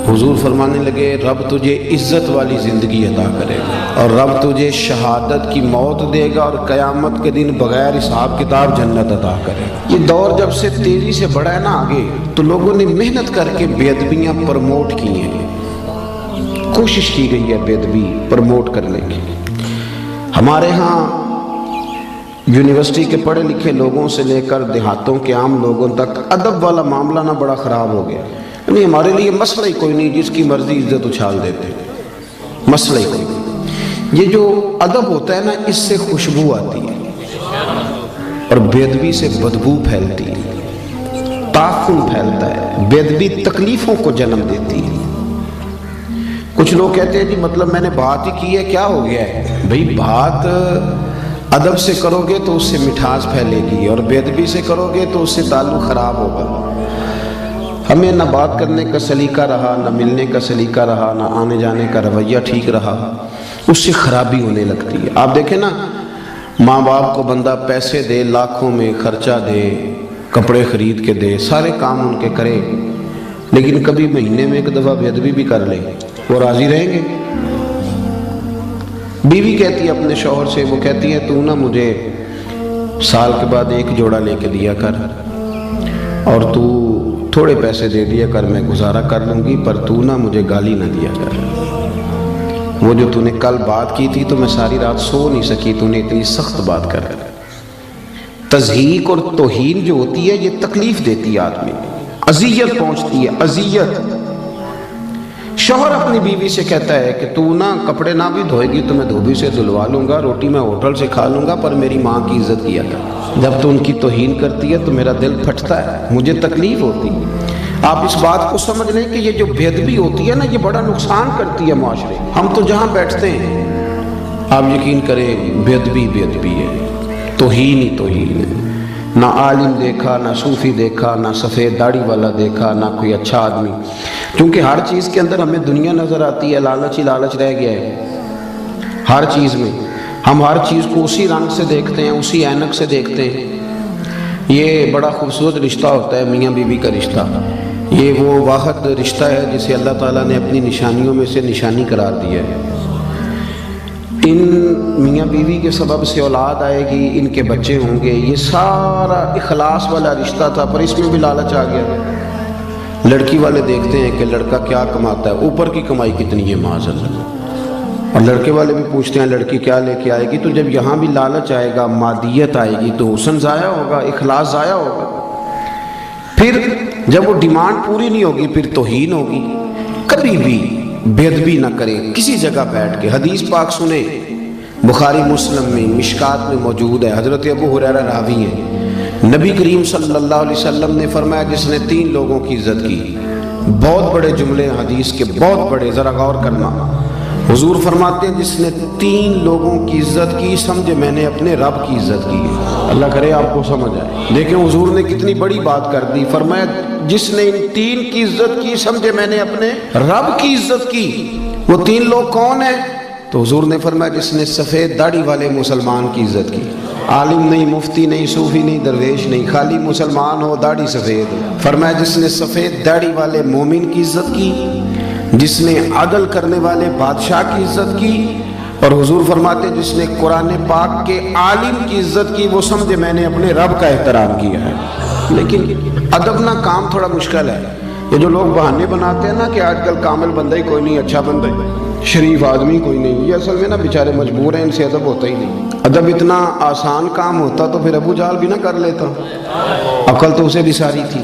حضور فرمانے لگے رب تجھے عزت والی زندگی عطا کرے گا اور رب تجھے شہادت کی موت دے گا اور قیامت کے دن بغیر حساب کتاب جنت عطا کرے گا۔ یہ دور جب سے تیزی سے بڑھا ہے نا آگے، تو لوگوں نے محنت کر کے بے ادبیاں پروموٹ کی ہیں، کوشش کی گئی ہے بے ادبی پروموٹ کرنے کی۔ ہمارے ہاں یونیورسٹی کے پڑھے لکھے لوگوں سے لے کر دیہاتوں کے عام لوگوں تک ادب والا معاملہ نہ بڑا خراب ہو گیا، یعنی ہمارے لیے مسئلہ ہی کوئی نہیں، جس کی مرضی عزت اچھال دیتے، مسئلہ ہی کوئی نہیں۔ یہ جو ادب ہوتا ہے نا، اس سے خوشبو آتی ہے اور بے ادبی سے بدبو پھیلتی ہے، تعفن پھیلتا ہے، بے ادبی تکلیفوں کو جنم دیتی ہے۔ کچھ لوگ کہتے ہیں جی مطلب میں نے بات ہی کی ہے، کیا ہو گیا ہے؟ بھئی بات ادب سے کرو گے تو اس سے مٹھاس پھیلے گی، اور بے ادبی سے کرو گے تو اس سے تعلق خراب ہوگا۔ ہمیں نہ بات کرنے کا سلیقہ رہا، نہ ملنے کا سلیقہ رہا، نہ آنے جانے کا رویہ ٹھیک رہا، اس سے خرابی ہونے لگتی ہے۔ آپ دیکھیں نا، ماں باپ کو بندہ پیسے دے، لاکھوں میں خرچہ دے، کپڑے خرید کے دے، سارے کام ان کے کرے، لیکن کبھی مہینے میں ایک دفعہ بے ادبی بھی کر لے، وہ راضی رہیں گے؟ بیوی کہتی ہے اپنے شوہر سے، وہ کہتی ہے تو نا مجھے سال کے بعد ایک جوڑا لے کے دیا کر، اور تو تھوڑے پیسے دے دیا کر، میں گزارا کر لوں گی، پر تو نا مجھے گالی نہ دیا کر۔ وہ جو تو نے کل بات کی تھی تو میں ساری رات سو نہیں سکی، تو نے اتنی سخت بات کر۔ تضحیک اور توہین جو ہوتی ہے یہ تکلیف دیتی ہے آدمی، اذیت پہنچتی ہے، اذیت۔ شوہر اپنی بیوی سے کہتا ہے کہ تو نا کپڑے نہ بھی دھوئے گی تو میں دھوبی سے دھلوا لوں گا، روٹی میں ہوٹل سے کھا لوں گا، پر میری ماں کی عزت کیا کر۔ جب تو ان کی توہین کرتی ہے تو میرا دل پھٹتا ہے، مجھے تکلیف ہوتی ہے۔ آپ اس بات کو سمجھ لیں کہ یہ جو بے ادبی ہوتی ہے نا، یہ بڑا نقصان کرتی ہے معاشرے۔ ہم تو جہاں بیٹھتے ہیں، آپ یقین کریں، بے ادبی بے ادبی ہے، توہین ہی توہین ہے۔ نہ عالم دیکھا، نہ صوفی دیکھا، نہ سفید داڑھی والا دیکھا، نہ کوئی اچھا آدمی، کیونکہ ہر چیز کے اندر ہمیں دنیا نظر آتی ہے، لالچ ہی لالچ رہ گیا ہے۔ ہر چیز میں ہم ہر چیز کو اسی رنگ سے دیکھتے ہیں، اسی اینک سے دیکھتے ہیں۔ یہ بڑا خوبصورت رشتہ ہوتا ہے میاں بیوی کا رشتہ، یہ وہ واحد رشتہ ہے جسے اللہ تعالیٰ نے اپنی نشانیوں میں سے نشانی قرار دیا ہے۔ ان میاں بیوی کے سبب سے اولاد آئے گی، ان کے بچے ہوں گے، یہ سارا اخلاص والا رشتہ تھا، پر اس میں بھی لالچ آ گیا۔ لڑکی والے دیکھتے ہیں کہ لڑکا کیا کماتا ہے، اوپر کی کمائی کتنی ہے معاذ اللہ، اور لڑکے والے بھی پوچھتے ہیں لڑکی کیا لے کے آئے گی۔ تو جب یہاں بھی لالچ آئے گا، مادیت آئے گی، تو حسن ضائع ہوگا، اخلاص ضائع ہوگا۔ پھر جب وہ ڈیمانڈ پوری نہیں ہوگی، پھر توہین ہوگی۔ کبھی بھی بے ادبی نہ کریں کسی جگہ بیٹھ کے۔ حدیث پاک سنیں، بخاری مسلم میں مشکات میں موجود ہے، حضرت ابو ہریرہ راوی ہیں، نبی کریم صلی اللہ علیہ وسلم نے فرمایا جس نے 3 لوگوں کی عزت کی، بہت بڑے جملے حدیث کے، بہت بڑے، ذرا غور کرنا۔ حضور فرماتے ہیں جس نے 3 لوگوں کی عزت کی، سمجھے میں نے اپنے رب کی عزت کی۔ اللہ کرے آپ کو سمجھ آئے۔ دیکھیں حضور نے کتنی بڑی بات کر دی، فرمایا جس نے ان 3 کی عزت کی، سمجھے میں نے اپنے رب کی عزت کی۔ وہ 3 لوگ کون ہیں؟ تو حضور نے فرمایا جس نے سفید داڑھی والے مسلمان کی عزت کی، عالم نہیں، مفتی نہیں، صوفی نہیں، درویش نہیں، خالی مسلمان ہو، داڑھی سفید ہو۔ فرمایا جس نے سفید داڑھی والے مومن کی عزت کی، جس نے عدل کرنے والے بادشاہ کی عزت کی، اور حضور فرماتے جس نے قرآن پاک کے عالم کی عزت کی، وہ سمجھے میں نے اپنے رب کا احترام کیا ہے۔ لیکن ادب نہ کام تھوڑا مشکل ہے۔ یہ جو لوگ بہانے بناتے ہیں نا کہ آج کل کامل بندہ ہی کوئی نہیں، اچھا بندہ ہی، شریف آدمی کوئی نہیں، یہ اصل میں نا بیچارے مجبور ہیں، ان سے ادب ہوتا ہی نہیں۔ ادب اتنا آسان کام ہوتا تو پھر ابو جہل بھی نہ کر لیتا، عقل تو اسے بھی ساری تھی۔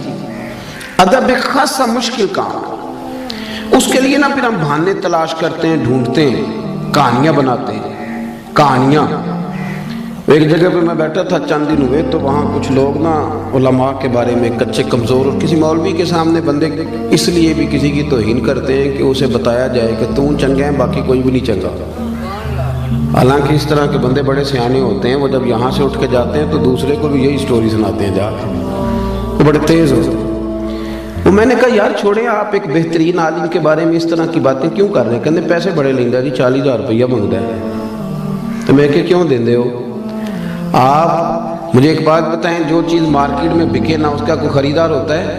ادب ایک خاصا مشکل کام ہے، اس کے لیے نا پھر ہم بہانے تلاش کرتے ہیں، ڈھونڈتے ہیں، کہانیاں بناتے ہیں، کہانیاں۔ ایک جگہ پہ میں بیٹھا تھا چند دن ہوئے، تو وہاں کچھ لوگ نا علماء کے بارے میں کچے کمزور، اور کسی مولوی کے سامنے بندے اس لیے بھی کسی کی توہین کرتے ہیں کہ اسے بتایا جائے کہ تو چنگا ہے، باقی کوئی بھی نہیں چنگا۔ حالانکہ اس طرح کے بندے بڑے سیانے ہوتے ہیں، وہ جب یہاں سے اٹھ کے جاتے ہیں تو دوسرے کو بھی یہی سٹوری سناتے ہیں جا کے، وہ بڑے تیز ہوتے ہیں۔ تو میں نے کہا یار چھوڑیں، آپ ایک بہترین عالم کے بارے میں اس طرح کی باتیں کیوں کر رہے ہیں؟ کہنے پیسے بڑے لیندہ جی، 40,000 روپیہ مانگتا ہے۔ تو میں کہ کیوں دیندے ہو؟ آپ مجھے ایک بات بتائیں، جو چیز مارکیٹ میں بکے نہ اس کا کوئی خریدار ہوتا ہے؟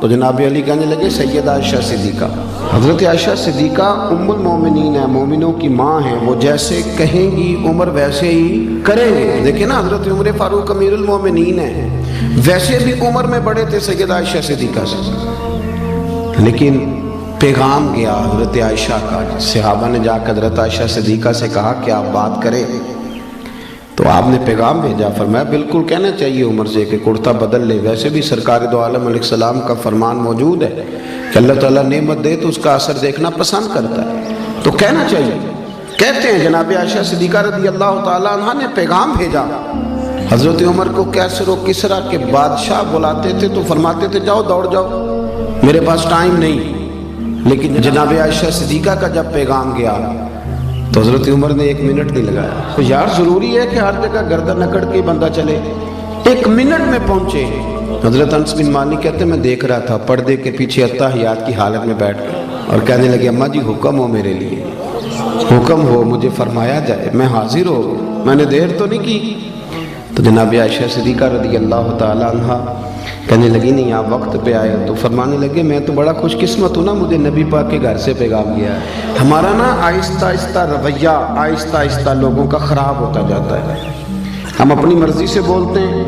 تو جناب علی کہنے لگے سیدہ عائشہ صدیقہ۔ حضرت عائشہ صدیقہ ام المومنین ہیں، مومنوں کی ماں ہیں، وہ جیسے کہیں گی عمر ویسے ہی کریں گے۔ دیکھیں نا حضرت عمر فاروق امیر المومنین ہیں، ویسے بھی عمر میں بڑے تھے سیدہ عائشہ صدیقہ سے، لیکن پیغام گیا حضرت عائشہ کا۔ صحابہ نے جا کر حضرت عائشہ صدیقہ سے کہا کہ آپ بات کریں، تو آپ نے پیغام بھیجا، فرمایا بالکل کہنا چاہیے عمر سے کہ کرتا بدل لے۔ ویسے بھی سرکار دو عالم علیہ السلام کا فرمان موجود ہے کہ اللہ تعالیٰ نعمت دے تو اس کا اثر دیکھنا پسند کرتا ہے، تو کہنا چاہیے۔ کہتے ہیں جناب عائشہ صدیقہ رضی اللہ تعالیٰ عنہ نے پیغام بھیجا حضرت عمر کو۔ کیسر و کسرا کے بادشاہ بلاتے تھے تو فرماتے تھے جاؤ دوڑ جاؤ، میرے پاس ٹائم نہیں۔ لیکن جناب عائشہ صدیقہ کا جب پیغام گیا تو حضرت عمر نے 1 منٹ نہیں لگایا۔ تو یار ضروری ہے کہ ہر جگہ گردن اکڑ کے بندہ چلے، 1 منٹ میں پہنچے۔ حضرت انس بن مالک کہتے ہیں میں دیکھ رہا تھا پردے کے پیچھے اتحیات کی حالت میں بیٹھ کر، اور کہنے لگے اماں جی حکم ہو میرے لیے، حکم ہو مجھے فرمایا جائے، میں حاضر ہو، میں نے دیر تو نہیں کی۔ تو جناب عائشہ صدیقہ رضی اللہ تعالی عنہ کہنے لگی نہیں آپ وقت پہ آئے، تو فرمانے لگے میں تو بڑا خوش قسمت ہوں نا، مجھے نبی پاک کے گھر سے پیغام گیا ہے۔ ہمارا نا آہستہ آہستہ رویہ آہستہ آہستہ لوگوں کا خراب ہوتا جاتا ہے، ہم اپنی مرضی سے بولتے ہیں،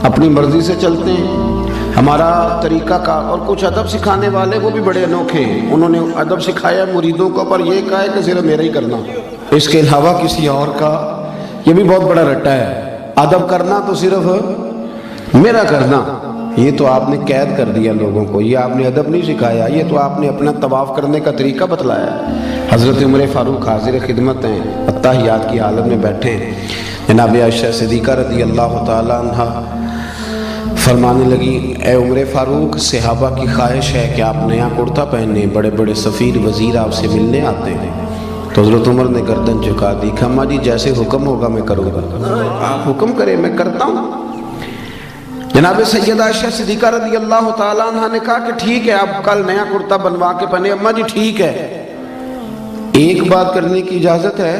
اپنی مرضی سے چلتے ہیں، ہمارا طریقہ کا۔ اور کچھ ادب سکھانے والے وہ بھی بڑے انوکھے ہیں، انہوں نے ادب سکھایا مریدوں کو، پر یہ کہا ہے کہ صرف میرا ہی کرنا، اس کے علاوہ کسی اور کا، یہ بھی بہت بڑا رٹا ہے۔ ادب کرنا تو صرف میرا کرنا، یہ تو آپ نے قید کر دیا لوگوں کو، یہ آپ نے ادب نہیں سکھایا، یہ تو آپ نے اپنا طواف کرنے کا طریقہ بتلایا۔ حضرت عمر فاروق حاضر خدمت ہیں، اتحیات کی حالت میں بیٹھے ہیں۔ جناب عائشہ صدیقہ رضی اللہ تعالی عنہ فرمانے لگی اے عمر فاروق، صحابہ کی خواہش ہے کہ آپ نیا کرتا پہنیں، بڑے بڑے سفیر وزیر آپ سے ملنے آتے ہیں۔ تو حضرت عمر نے گردن جھکا دی کہ اماں جی جیسے حکم ہوگا میں کروں گا، آپ حکم کریں میں کرتا ہوں۔ جناب سیدہ عائشہ صدیقہ رضی اللہ تعالیٰ عنہ نے کہا کہ ٹھیک ہے آپ کل نیا کرتا بنوا کے پہنے۔ اماں جی ٹھیک ہے، ایک بات کرنے کی اجازت ہے؟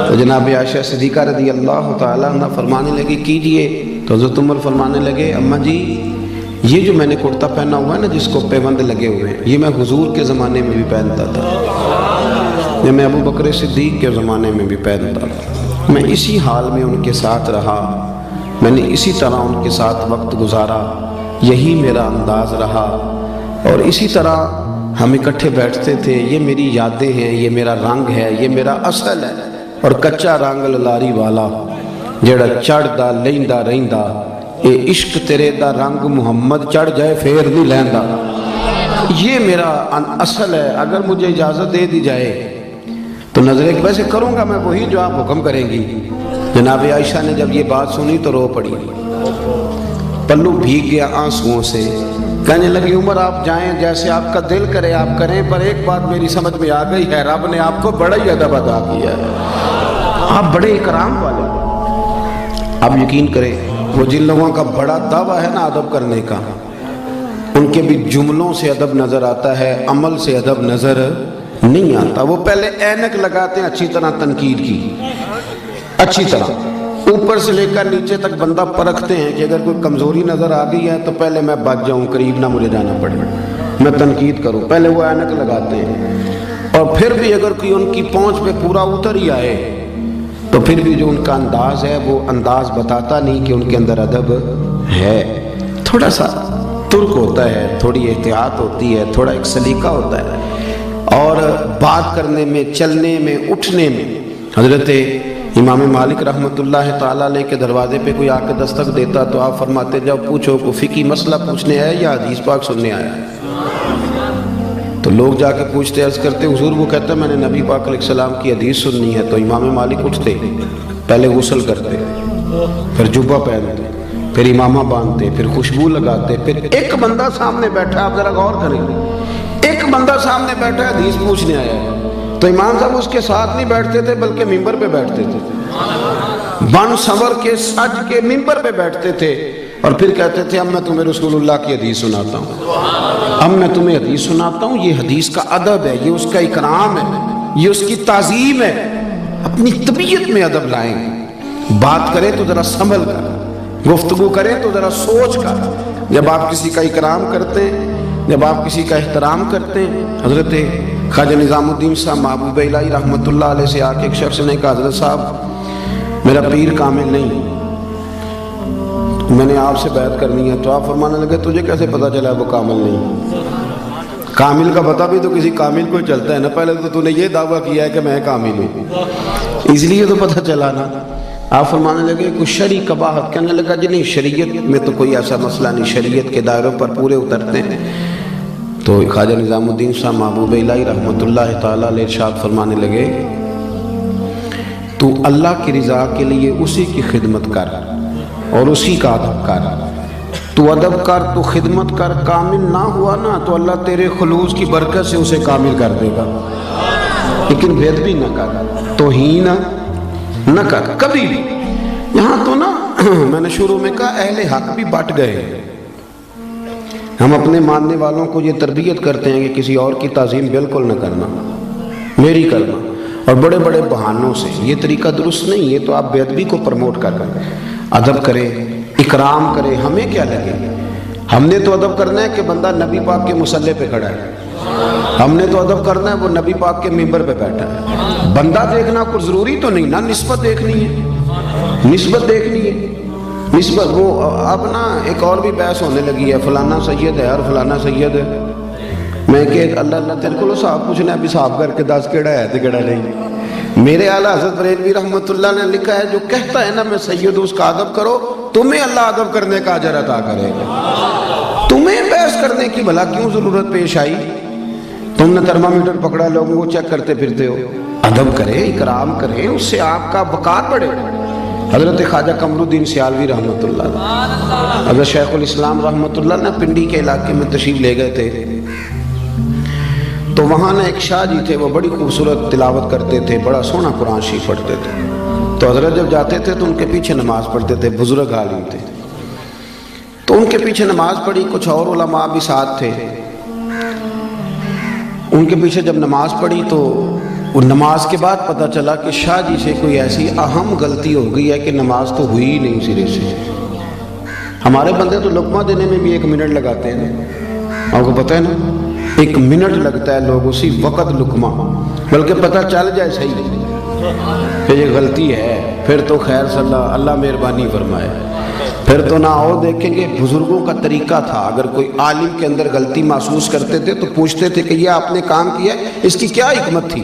تو جناب عائشہ صدیقہ رضی اللہ تعالیٰ عنہ فرمانے لگے کیجئے۔ تو حضرت عمر فرمانے لگے اماں جی یہ جو میں نے کرتا پہنا ہوا ہے نا جس کو پیوند لگے ہوئے ہیں، یہ میں حضور کے زمانے میں بھی پہنتا تھا، یہ میں ابو بکر صدیق کے زمانے میں بھی پہنتا تھا، میں اسی حال میں ان کے ساتھ رہا، میں نے اسی طرح ان کے ساتھ وقت گزارا، یہی میرا انداز رہا، اور اسی طرح ہم اکٹھے بیٹھتے تھے۔ یہ میری یادیں ہیں، یہ میرا رنگ ہے، یہ میرا اصل ہے۔ اور کچا رنگ للاری والا جڑا چڑھدا لیندا رہندا، اے عشق تیرے دا رنگ محمد چڑھ جائے پھر نہیں لیندا، یہ میرا اصل ہے۔ اگر مجھے اجازت دے دی جائے تو نظر ایک ویسے کروں گا میں وہی جو آپ حکم کریں گی۔ جناب عائشہ نے جب یہ بات سنی تو رو پڑی، پلو بھیگ گیا آنسوؤں سے، کہنے لگی عمر آپ جائیں جیسے آپ کا دل کرے آپ کریں، پر ایک بات میری سمجھ میں آ گئی ہے، رب نے آپ کو بڑا ہی ادب ادا کیا ہے، آپ بڑے اکرام والے۔ آپ یقین کریں وہ جن لوگوں کا بڑا دعویٰ ہے نا ادب کرنے کا، ان کے بھی جملوں سے ادب نظر آتا ہے، عمل سے ادب نظر نہیں آتا۔ وہ پہلے اینک لگاتے ہیں اچھی طرح تنقید کی، اچھی طرح اوپر سے لے کر نیچے تک بندہ پرکھتے ہیں کہ اگر کوئی کمزوری نظر آ گئی ہے تو پہلے میں بچ جاؤں، قریب نہ مجھے جانا پڑے، میں تنقید کروں، پہلے وہ اینک لگاتے ہیں۔ اور پھر بھی اگر کوئی ان کی پہنچ پہ پورا اتر ہی آئے تو پھر بھی جو ان کا انداز ہے وہ انداز بتاتا نہیں کہ ان کے اندر ادب ہے، تھوڑا سا ترک ہوتا ہے، تھوڑی احتیاط ہوتی ہے، تھوڑا ایک سلیقہ ہوتا ہے، اور بات کرنے میں، چلنے میں، اٹھنے میں۔ حضرت امام مالک رحمۃ اللہ تعالیٰ علیہ کے دروازے پہ کوئی آ کے دستک دیتا تو آپ فرماتے جب پوچھو کو فقہی مسئلہ پوچھنے آیا یا حدیث پاک سننے آیا ہے؟ تو لوگ جا کے پوچھتے عرض کرتے حضور، وہ کہتا ہے میں نے نبی پاک علیہ السلام کی حدیث سننی ہے۔ تو امام مالک اٹھتے، پہلے غسل کرتے، پھر جبہ پہنتے، پھر امامہ باندھتے، پھر خوشبو لگاتے، پھر ایک بندہ سامنے بیٹھا، آپ ذرا غور کریں، ایک بندہ سامنے بیٹھا حدیث پوچھنے آیا ہے تو امام صاحب اس کے ساتھ نہیں بیٹھتے تھے بلکہ ممبر پہ بیٹھتے تھے، بن سنور کے سج کے ممبر پہ بیٹھتے تھے، اور پھر کہتے تھے اب میں تمہیں رسول اللہ کی حدیث سناتا ہوں، اب میں تمہیں حدیث سناتا ہوں، یہ حدیث کا ادب ہے، یہ اس کا اکرام ہے، یہ اس کی تعظیم ہے۔ اپنی طبیعت میں ادب لائیں، بات کریں تو ذرا سنبھل کر، گفتگو کریں تو ذرا سوچ کر، جب آپ کسی کا اکرام کرتے ہیں، جب آپ کسی کا احترام کرتے ہیں. حضرت خواجہ نظام الدین صاحب محبوب الہی رحمۃ اللہ علیہ سے آ کے ایک شخص نے کہا حضرت صاحب میرا پیر کامل نہیں، میں نے آپ سے بیعت کرنی ہے. تو آپ فرمانے لگے تجھے کیسے پتا چلا وہ کامل نہیں؟ کامل کا پتہ بھی تو کسی کامل کو چلتا ہے نا. پہلے تو نے یہ دعویٰ کیا ہے کہ میں کامل ہوں، اس لیے تو پتہ چلا نا. آپ فرمانے لگے کچھ شرعی قباحت. کہنے لگا جی نہیں، شریعت میں تو کوئی ایسا مسئلہ نہیں، شریعت کے دائروں پر پورے اترتے ہیں. تو خواجہ نظام الدین صاحب محبوب الہی رحمۃ اللہ تعالیٰ علیہ ارشاد فرمانے لگے تو اللہ کی رضا کے لیے اسی کی خدمت کر اور اسی کا ادب کر. تو ادب کر، تو خدمت کر، کامل نہ ہوا نا تو اللہ تیرے خلوص کی برکت سے اسے کامل کر دے گا. لیکن بید بھی نہ کر، توہین نہ کر کبھی بھی. یہاں تو نا میں نے شروع میں کہا اہل حق بھی بٹ گئے. ہم اپنے ماننے والوں کو یہ تربیت کرتے ہیں کہ کسی اور کی تعظیم بالکل نہ کرنا، میری کرنا، اور بڑے بڑے بہانوں سے. یہ طریقہ درست نہیں. یہ تو آپ بے ادبی کو پروموٹ کر رہے ہیں. ادب کرے، اکرام کرے، ہمیں کیا لگے. ہم نے تو ادب کرنا ہے کہ بندہ نبی پاک کے مصلی پہ کھڑا ہے. ہم نے تو ادب کرنا ہے وہ نبی پاک کے ممبر پہ بیٹھا ہے. بندہ دیکھنا کوئی ضروری تو نہیں نا، نسبت دیکھنی ہے، نسبت دیکھنی ہے. نسبت وہ اب نا ایک اور بھی بحث ہونے لگی ہے، فلانا سید ہے اور فلانا سید ہے. میں کہ اللہ اللہ تیرے کو صاحب پوچھنا ہے بھی صاحب کر کے دس کیڑا ہے تو کیڑا نہیں. میرے اعلیٰ حضرت بریلوی رحمۃ اللہ نے لکھا ہے جو کہتا ہے نا میں سید ہوں اس کا ادب کرو، تمہیں اللہ ادب کرنے کا اجر عطا کرے گا. تمہیں بحث کرنے کی بھلا کیوں ضرورت پیش آئی؟ تم نے تھرمامیٹر پکڑا، لوگوں کو چیک کرتے پھرتے ہو. ادب کرے، اکرام کرے، اس سے آپ کا وقار بڑھے. حضرت خواجہ قمر الدین سیالوی رحمۃ اللہ، حضرت شیخ الاسلام رحمۃ اللہ نے پنڈی کے علاقے میں تشریف لے گئے تھے. تو وہاں ایک شاہ جی تھے، وہ بڑی خوبصورت تلاوت کرتے تھے، بڑا سونا قرآن شریف پڑھتے تھے. تو حضرت جب جاتے تھے تو ان کے پیچھے نماز پڑھتے تھے. بزرگ عالم تھے تو ان کے پیچھے نماز پڑھی. کچھ اور علماء بھی ساتھ تھے. ان کے پیچھے جب نماز پڑھی تو نماز کے بعد پتہ چلا کہ شاہ جی سے کوئی ایسی اہم غلطی ہو گئی ہے کہ نماز تو ہوئی ہی نہیں سرے سے. ہمارے بندے تو لقمہ دینے میں بھی 1 منٹ لگاتے ہیں، آپ کو پتہ ہے نا، 1 منٹ لگتا ہے لوگ اسی وقت لقمہ، بلکہ پتہ چل جائے صحیح کہ یہ غلطی ہے پھر تو خیر صلی اللہ مہربانی فرمائے. پھر تو نہ اور دیکھیں گے بزرگوں کا طریقہ تھا، اگر کوئی عالم کے اندر غلطی محسوس کرتے تھے تو پوچھتے تھے کہ یہ آپ نے کام کیا ہے، اس کی کیا حکمت تھی.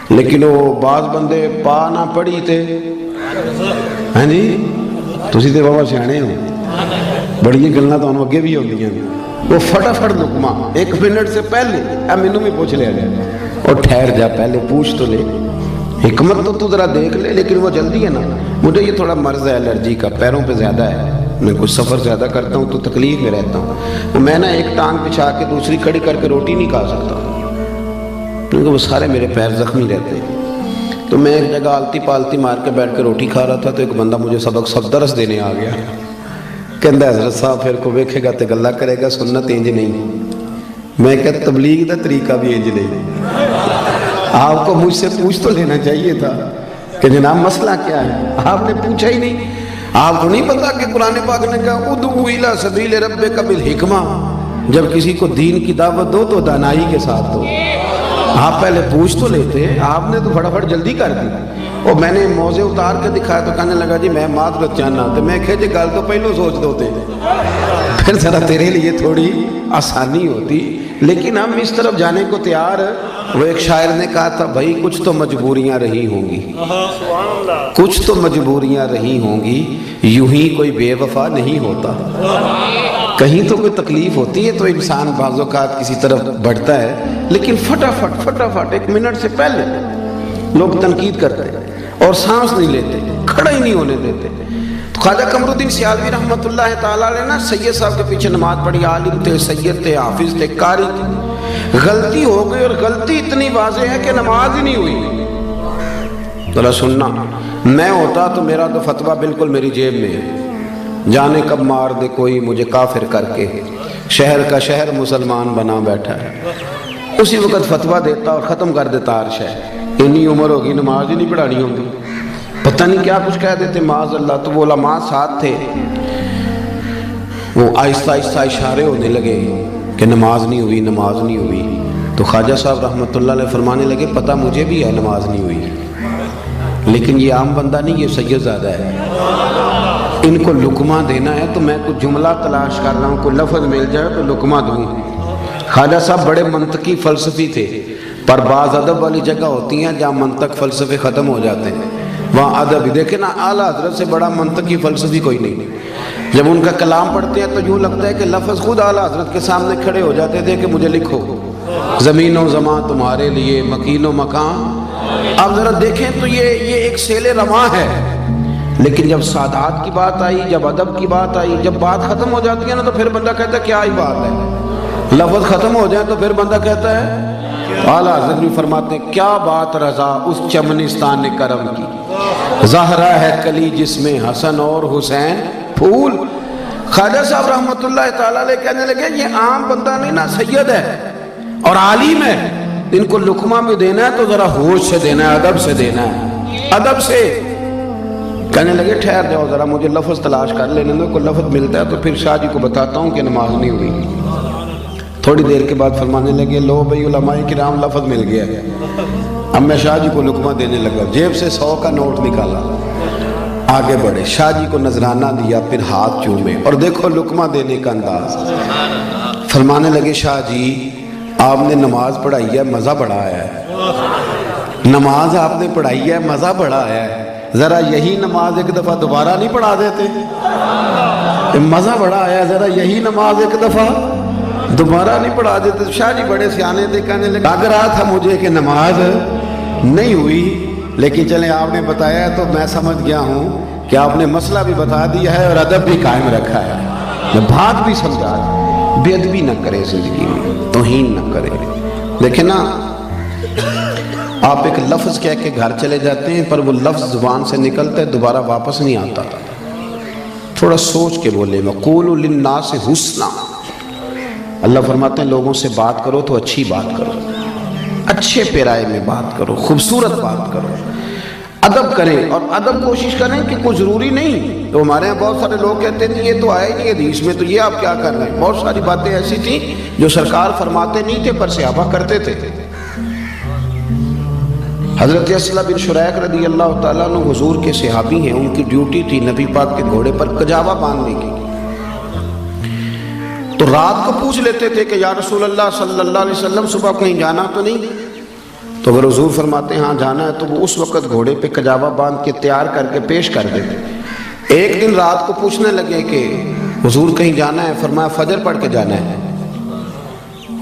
لیکن وہ بعض بندے پا نہ پڑھی تھے. ہاں جی تسی تے بابا سیانے ہو، بڑی گلاں تانوں اگے بھی ہوندیاں نے. وہ فٹافٹ لقمہ 1 منٹ سے پہلے مینوں بھی پوچھ لیا جائے اور ٹھہر جا پہلے پوچھ تو لے، حکمت تو ذرا دیکھ لے. لیکن وہ جلدی ہے نا. مجھے یہ تھوڑا مرض ہے الرجی کا، پیروں پہ زیادہ ہے. میں کچھ سفر زیادہ کرتا ہوں تو تکلیف میں رہتا ہوں. میں نا ایک ٹانگ پچھا کے دوسری کھڑی کر کے روٹی نہیں کھا سکتا کیونکہ وہ سارے میرے پیر زخمی رہتے ہیں. تو میں ایک جگہ آلتی پالتی مار کے بیٹھ کے روٹی کھا رہا تھا تو ایک بندہ مجھے سبق درس دینے آ گیا. کہندا حضرت صاحب پھر کو ویکھے گا تے گلا کرے گا، سنت انج نہیں. میں کہ تبلیغ دا طریقہ بھی انج نہیں. آپ کو مجھ سے پوچھ تو لینا چاہیے تھا کہ جناب مسئلہ کیا ہے. آپ نے پوچھا ہی نہیں. آپ کو نہیں پتا کہ قرآن پاک نے کہا ادعو الی سبیل ربک بالحکمہ، جب کسی کو دین کی دعوت دو تو دانائی کے ساتھ دو. آپ پہلے پوچھ تو لیتے، آپ نے تو فٹافٹ جلدی کر دی. اور میں نے موزے اتار کے دکھایا تو کہنے لگا جی میں معذرت چاہنا. تو میں کہ جی گل تو پہلو سوچ دو تے پھر ذرا تیرے لیے تھوڑی آسانی ہوتی. لیکن ہم اس طرف جانے کو تیار. وہ ایک شاعر نے کہا تھا بھائی کچھ تو مجبوریاں رہی ہوں گی، کچھ تو مجبوریاں رہی ہوں گی، یوں ہی کوئی بے وفا نہیں ہوتا. کہیں تو کوئی تکلیف ہوتی ہے تو انسان بعض اوقات کسی طرف بڑھتا ہے. لیکن فٹافٹ 1 منٹ سے پہلے لوگ تنقید کرتے اور سانس نہیں لیتے، کھڑا ہی نہیں ہونے دیتے. خواجہ قمر الدین سیالوی رحمۃ اللہ تعالیٰ علیہ نا سید صاحب کے پیچھے نماز پڑھی. عالم تھے، سید تھے، حافظ تھے، قاری تھے. غلطی ہو گئی اور غلطی اتنی واضح ہے کہ نماز ہی نہیں ہوئی. ذرا سننا، میں ہوتا تو میرا تو فتویٰ بالکل میری جیب میں ہے. جانے کب مار دے کوئی مجھے کافر کر کے، شہر کا شہر مسلمان بنا بیٹھا ہے. اسی وقت فتویٰ دیتا اور ختم کر دیتا ہر شہر. اتنی عمر ہوگی نماز ہی نہیں پڑھانی ہوتی، پتہ نہیں کیا کچھ کہہ دیتے معاذ اللہ. تو وہ علماء ساتھ تھے. وہ آہستہ آہستہ اشارے ہونے لگے کہ نماز نہیں ہوئی، نماز نہیں ہوئی. تو خواجہ صاحب رحمۃ اللہ علیہ فرمانے لگے پتہ مجھے بھی ہے نماز نہیں ہوئی، لیکن یہ عام بندہ نہیں، یہ سید زادہ ہے. ان کو لقمہ دینا ہے تو میں کچھ جملہ تلاش کر رہا ہوں، کوئی لفظ مل جائے تو لقمہ دوں. خواجہ صاحب بڑے منطقی فلسفی تھے، پر بعض ادب والی جگہ ہوتی ہیں جہاں منطق فلسفے ختم ہو جاتے ہیں، وہاں ادب ہی. دیکھیں نا اعلیٰ حضرت سے بڑا منطقی فلسفی کوئی نہیں. جب ان کا کلام پڑھتے ہیں تو یوں لگتا ہے کہ لفظ خود اعلیٰ حضرت کے سامنے کھڑے ہو جاتے تھے کہ مجھے لکھو زمین و زمان تمہارے لیے مکین و مکان. اب ذرا دیکھیں تو یہ ایک سیل رواں ہے، لیکن جب سادات کی بات آئی، جب ادب کی بات آئی، جب بات ختم ہو جاتی ہے نا تو پھر بندہ کہتا ہے کیا ہی بات ہے. لفظ ختم ہو جائے تو پھر بندہ کہتا ہے. اعلیٰ حضرت بھی فرماتے ہیں کیا بات رضا اس چمنستان کرم کی، زہرا ہے کلی جس میں حسن اور حسین پھول. خواجہ صاحب رحمۃ اللہ تعالیٰ علیہ کہنے لگے یہ عام بندہ نہیں نا، سید ہے اور عالم ہے. ان کو لقمہ بھی دینا ہے تو ذرا ہوش سے دینا ہے، ادب سے دینا ہے، ادب سے. کہنے لگے ٹھہر جاؤ ذرا، مجھے لفظ تلاش کر لینے دو، کوئی لفظ ملتا ہے تو پھر شاہ جی کو بتاتا ہوں کہ نماز نہیں ہوئی. تھوڑی دیر کے بعد فرمانے لگے لو بھائی علماء کرام لفظ مل گیا ہے. اب میں شاہ جی کو لقمہ دینے لگا، جیب سے 100 کا نوٹ نکالا، آگے بڑھے، شاہ جی کو نذرانہ دیا، پھر ہاتھ چومے، اور دیکھو لقمہ دینے کا انداز. فرمانے لگے شاہ جی آپ نے نماز پڑھائی ہے، مزہ بڑا آیا ہے. نماز آپ نے پڑھائی ہے، مزہ بڑا آیا ہے، ذرا یہی نماز ایک دفعہ دوبارہ نہیں پڑھا دیتے؟ مزہ بڑا آیا، ذرا یہی نماز ایک دفعہ دوبارہ نہیں پڑھا دیتے؟ شاہ جی بڑے سیانے تھے، کہنے لگے لگ رہا تھا مجھے کہ نماز نہیں ہوئی، لیکن چلیں آپ نے بتایا تو میں سمجھ گیا ہوں کہ آپ نے مسئلہ بھی بتا دیا ہے اور ادب بھی قائم رکھا ہے. میں بات بھی سمجھا، بے ادبی نہ کرے زندگی میں، توہین نہ کرے. دیکھیں نا آپ ایک لفظ کہہ کے گھر چلے جاتے ہیں پر وہ لفظ زبان سے نکلتا ہے دوبارہ واپس نہیں آتا. تھوڑا سوچ کے بولے. وَقُولُوا لِلنَّاسِ حُسْنًا. اللہ فرماتے ہیں لوگوں سے بات کرو تو اچھی بات کرو، اچھے پیرائے میں بات کرو، خوبصورت بات کرو، ادب کریں. اور ادب کوشش کریں کہ کوئی ضروری نہیں. تو ہمارے یہاں بہت سارے لوگ کہتے ہیں یہ تو آیا ہی نہیں حدیث میں، تو یہ آپ کیا کر رہے ہیں؟ بہت ساری باتیں ایسی تھیں جو سرکار فرماتے نہیں تھے پر صحابہ کرتے تھے. حضرت اسلم بن شریح رضی اللہ تعالیٰ عنہ حضور کے صحابی ہیں، ان کی ڈیوٹی تھی نبی پاک کے گھوڑے پر کجاوا باندھنے کی. تو رات کو پوچھ لیتے تھے کہ یا رسول اللہ صلی اللہ علیہ وسلم صبح کہیں جانا تو نہیں؟ تو اگر حضور فرماتے ہیں ہاں جانا ہے تو وہ اس وقت گھوڑے پہ کجاوا باندھ کے تیار کر کے پیش کر دیتے. ایک دن رات کو پوچھنے لگے کہ حضور کہیں جانا ہے؟ فرمایا فجر پڑھ کے جانا ہے.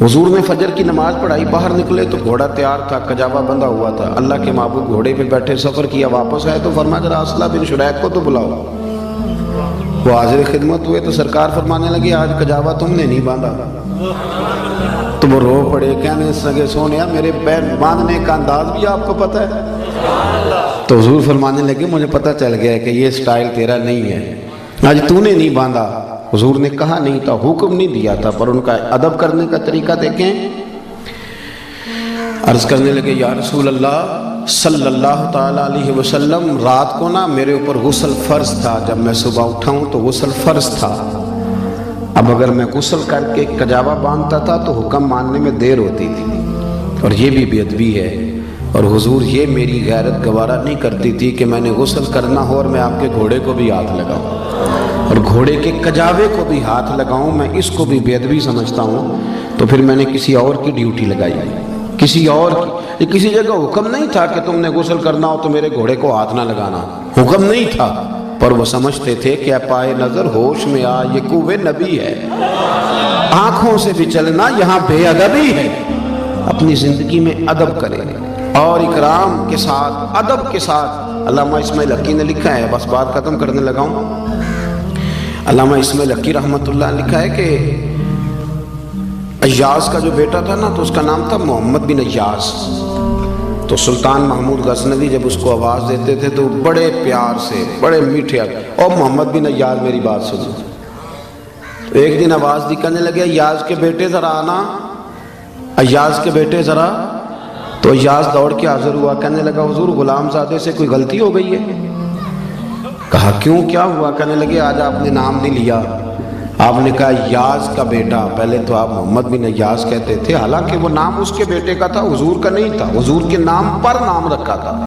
حضور نے فجر کی نماز پڑھائی، باہر نکلے تو گھوڑا تیار تھا، کجاوا بندھا ہوا تھا. اللہ کے معبود گھوڑے پہ بیٹھے سفر کیا، واپس آئے تو فرمایا ذرا اسلم بن شریح کو تو بلاؤ. وہ حاضر خدمت ہوئے تو سرکار فرمانے لگے آج کجاوا تم نے نہیں باندھا. تو وہ رو پڑے، کہنے سگے سونیا میرے پیر باندھنے کا انداز بھی آپ کو پتہ ہے؟ تو حضور فرمانے لگے مجھے پتہ چل گیا ہے کہ یہ سٹائل تیرا نہیں ہے، آج تو نے نہیں باندھا. حضور نے کہا نہیں تھا، حکم نہیں دیا تھا، پر ان کا ادب کرنے کا طریقہ دیکھیں. عرض کرنے لگے یا رسول اللہ صلی اللہ تعالیٰ علیہ وسلم رات کو نا میرے اوپر غسل فرض تھا، جب میں صبح اٹھا ہوں تو غسل فرض تھا. اب اگر میں غسل کر کے کجاوا باندھتا تھا تو حکم ماننے میں دیر ہوتی تھی، اور یہ بھی بے ادبی ہے. اور حضور یہ میری غیرت گوارا نہیں کرتی تھی کہ میں نے غسل کرنا ہو اور میں آپ کے گھوڑے کو بھی ہاتھ لگاؤں اور گھوڑے کے کجاوے کو بھی ہاتھ لگاؤں. میں اس کو بھی بے ادبی سمجھتا ہوں. تو پھر میں نے کسی اور کی ڈیوٹی لگائی، کسی اور کی. یہ کسی جگہ حکم نہیں تھا کہ تم نے غسل کرنا ہو تو میرے گھوڑے کو ہاتھ نہ لگانا، حکم نہیں تھا. پر وہ سمجھتے تھے کہ پائے نظر ہوش میں آ یہ کوے نبی ہے، آنکھوں سے بھی چلنا یہاں بے ادبی ہے. اپنی زندگی میں ادب کریں اور اکرام کے ساتھ، ادب کے ساتھ. علامہ اسماعیل حقی نے لکھا ہے، بس بات ختم کرنے لگا ہوں. علامہ اسماعیل حقی رحمۃ اللہ نے لکھا ہے کہ ایاز کا جو بیٹا تھا نا تو اس کا نام تھا محمد بن ایاز. تو سلطان محمود غزنوی جب اس کو آواز دیتے تھے تو بڑے پیار سے، بڑے میٹھے، اور محمد بن ایاز میری بات سنو. تو ایک دن آواز دی، کہنے لگے ایاز کے بیٹے ذرا آنا، ایاز کے بیٹے ذرا. تو ایاز دوڑ کے حاضر ہوا، کہنے لگا حضور غلام زادے سے کوئی غلطی ہو گئی ہے؟ کہا کیوں، کیا ہوا؟ کہنے لگے آج آپ نے نام نہیں لیا. آپ نے کہا یاز کا بیٹا، پہلے تو آپ محمد بن یاز کہتے تھے، حالانکہ وہ نام اس کے بیٹے کا تھا، حضور کا نہیں تھا، حضور کے نام پر نام رکھا تھا۔